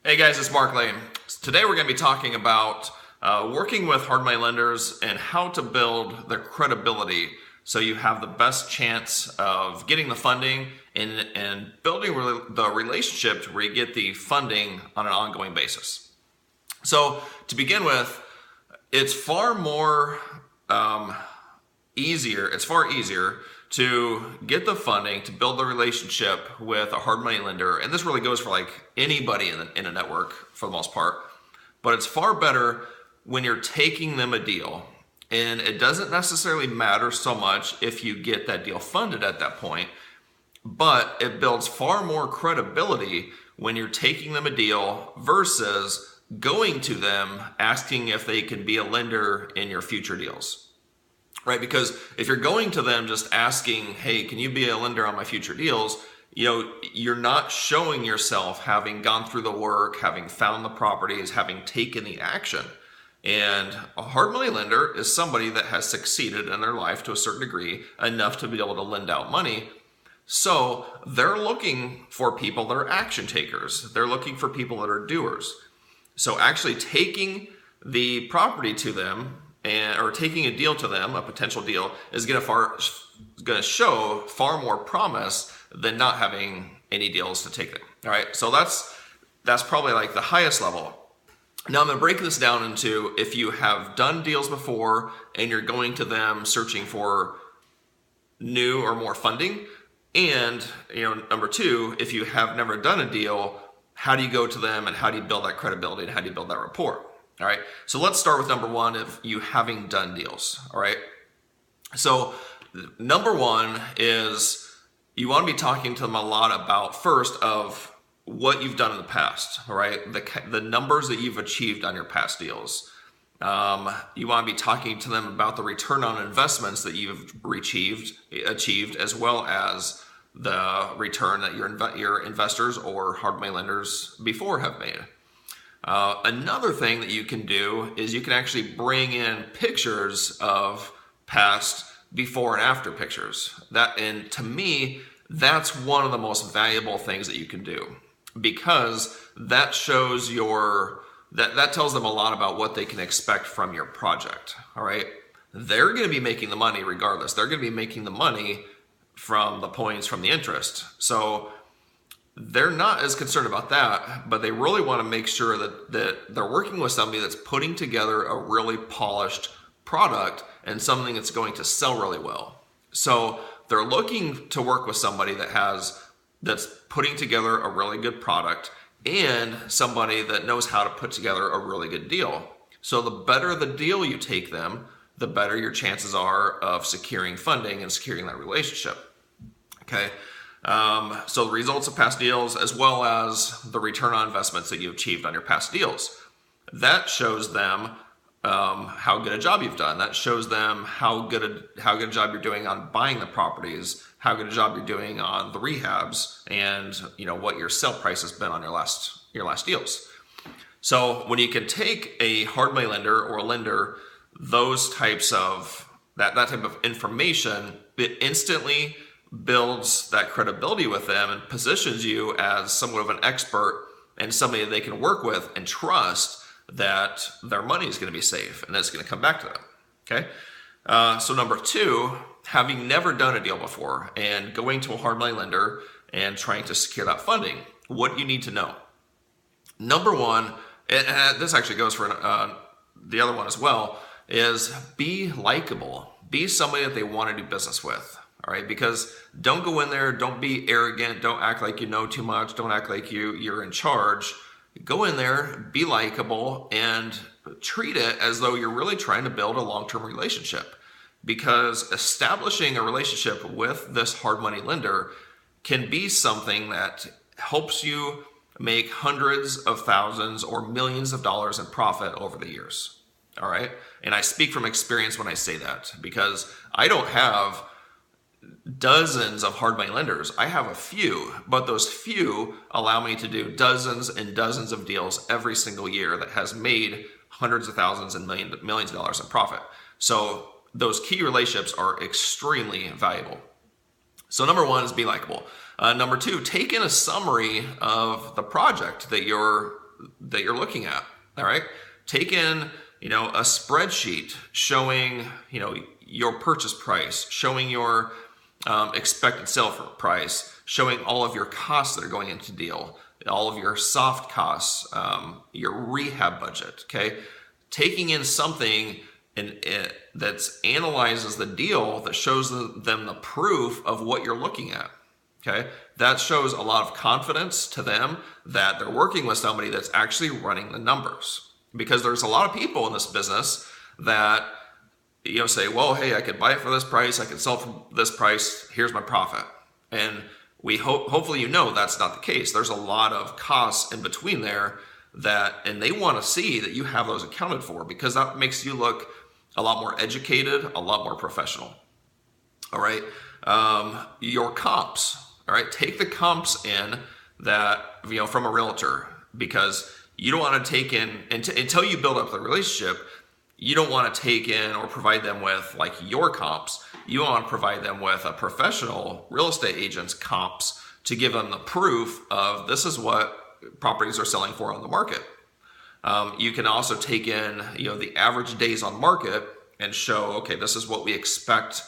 Hey guys, it's Mark Lane. Today we're going to be talking about working with hard money lenders and how to build their credibility so you have the best chance of getting the funding and building the relationship where you get the funding on an ongoing basis. So to begin with, it's far easier to get the funding to build the relationship with a hard money lender, and this really goes for like anybody in a network for the most part, but it's far better when you're taking them a deal, and it doesn't necessarily matter so much if you get that deal funded at that point, but it builds far more credibility when you're taking them a deal versus going to them asking if they can be a lender in your future deals. Right? Because if you're going to them just asking, hey, can you be a lender on my future deals? You're not showing yourself having gone through the work, having found the properties, having taken the action. And a hard money lender is somebody that has succeeded in their life to a certain degree enough to be able to lend out money. So they're looking for people that are action takers. They're looking for people that are doers. So actually taking the property to them or taking a deal to them, a potential deal, is going to show far more promise than not having any deals to take them. All right, so that's probably like the highest level. Now I'm going to break this down into if you have done deals before and you're going to them searching for new or more funding, and number two, if you have never done a deal, how do you go to them and how do you build that credibility and how do you build that rapport? All right, so let's start with number one of you having done deals. All right, so number one is you want to be talking to them a lot about first of what you've done in the past. All right, the numbers that you've achieved on your past deals. You want to be talking to them about the return on investments that you've achieved, as well as the return that your investors or hard money lenders before have made. Another thing that you can do is you can actually bring in pictures of past before and after pictures. And to me, that's one of the most valuable things that you can do, because that shows that tells them a lot about what they can expect from your project. All right, they're going to be making the money regardless. They're going to be making the money from the points from the interest. So they're not as concerned about that, but they really want to make sure that they're working with somebody that's putting together a really polished product and something that's going to sell really well. So they're looking to work with somebody that's putting together a really good product and somebody that knows how to put together a really good deal. So the better the deal you take them, the better your chances are of securing funding and securing that relationship. Okay. So the results of past deals, as well as the return on investments that you achieved on your past deals, that shows them how good a job you've done. That shows them how good a job you're doing on buying the properties, how good a job you're doing on the rehabs, and what your sale price has been on your last deals. So when you can take a hard money lender or a lender, those types of that type of information, it instantly builds that credibility with them and positions you as somewhat of an expert and somebody they can work with and trust that their money is going to be safe and it's going to come back to them. Okay. So number two, having never done a deal before and going to a hard money lender and trying to secure that funding, what you need to know. Number one, and this actually goes for the other one as well, is be likable. Be somebody that they want to do business with. All right, because don't go in there, don't be arrogant, don't act like you know too much, don't act like you're in charge. Go in there, be likable, and treat it as though you're really trying to build a long-term relationship. Because establishing a relationship with this hard money lender can be something that helps you make hundreds of thousands or millions of dollars in profit over the years. All right, and I speak from experience when I say that, because I don't have dozens of hard money lenders. I have a few, but those few allow me to do dozens and dozens of deals every single year that has made hundreds of thousands and millions of dollars in profit. So those key relationships are extremely valuable. So number one is be likable. Number two, take in a summary of the project that you're that you're looking at. All right. Take in, a spreadsheet showing, your purchase price, showing your expected sale price, showing all of your costs that are going into the deal, all of your soft costs, your rehab budget. Okay. Taking in something that analyzes the deal, that shows them the proof of what you're looking at. Okay, that shows a lot of confidence to them that they're working with somebody that's actually running the numbers. Because there's a lot of people in this business that say, well, hey, I could buy it for this price, I could sell it for this price, here's my profit. And we hopefully that's not the case. There's a lot of costs in between there and they want to see that you have those accounted for, because that makes you look a lot more educated, a lot more professional. All right, your comps. All right, take the comps in that, from a realtor, because you don't want to take in, until you build up the relationship, you don't want to take in or provide them with like your comps. You want to provide them with a professional real estate agent's comps to give them the proof of this is what properties are selling for on the market. You can also take in, the average days on market and show, okay, this is what we expect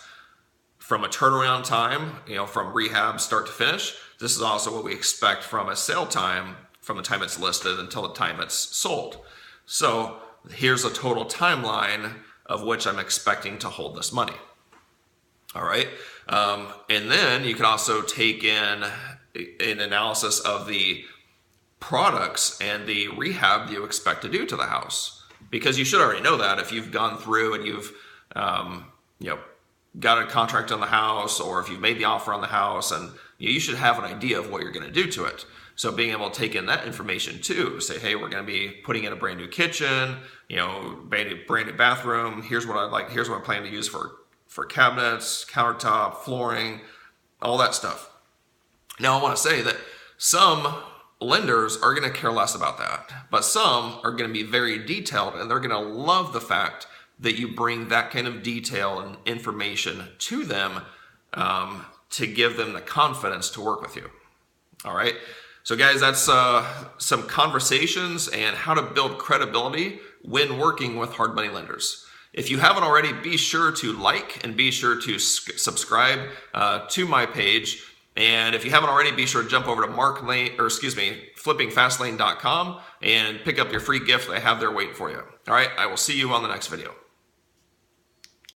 from a turnaround time, from rehab start to finish. This is also what we expect from a sale time, from the time it's listed until the time it's sold. So here's a total timeline of which I'm expecting to hold this money. All right. And then you can also take in an analysis of the products and the rehab you expect to do to the house, because you should already know that if you've gone through and you've, got a contract on the house, or if you've made the offer on the house, and you should have an idea of what you're going to do to it. So being able to take in that information too, say, hey, we're going to be putting in a brand new kitchen, brand new bathroom. Here's what I plan to use for cabinets, countertop, flooring, all that stuff. Now I want to say that some lenders are going to care less about that, but some are going to be very detailed, and they're going to love the fact that you bring that kind of detail and information to them to give them the confidence to work with you. All right. So guys, that's some conversations and how to build credibility when working with hard money lenders. If you haven't already, be sure to like and be sure to subscribe to my page. And if you haven't already, be sure to jump over to flippingfastlane.com and pick up your free gift that I have there waiting for you. All right. I will see you on the next video.